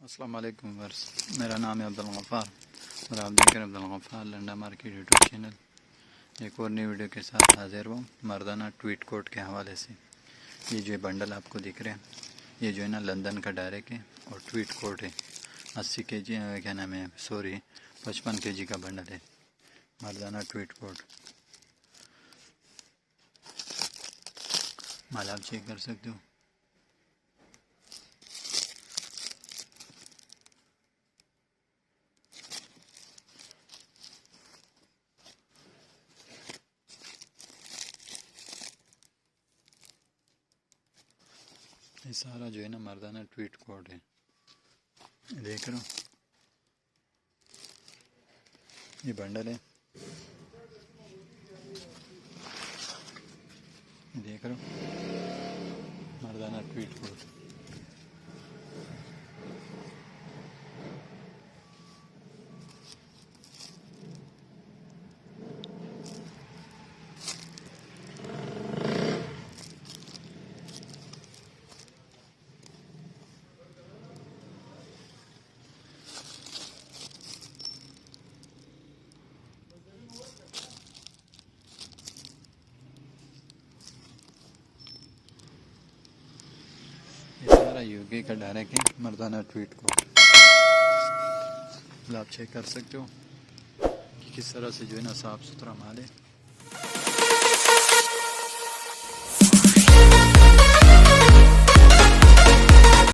अस्सलाम वालेकुम वर्स, मेरा नाम है अब्दुल गफ़ार और आप देख रहे हैं Abdul Gaffar Landa market YouTube channel. एक और नई वीडियो के साथ हाजिर हूँ मर्दाना ट्वीट कोट के हवाले से। ये जो बंडल आपको दिख रहे हैं, ये जो है ना लंदन का डायरेक्ट है और ट्वीट कोट है। 80 kg क्या नाम है, सॉरी 55 kg का बंडल है मर्दाना ट्वीट कोट। माल आप चेक कर सकते हो। ये सारा जो है ना मर्दाना ट्वीट कोट है, देख रहे हो। ये बंडल है, देख रहे हो मर्दाना ट्वीट कोट। ये सारा यूके का डायरेक्ट है मर्दाना ट्वीट कोट। आप चेक कर सकते हो कि किस तरह से जो है ना साफ़ सुथरा माल है।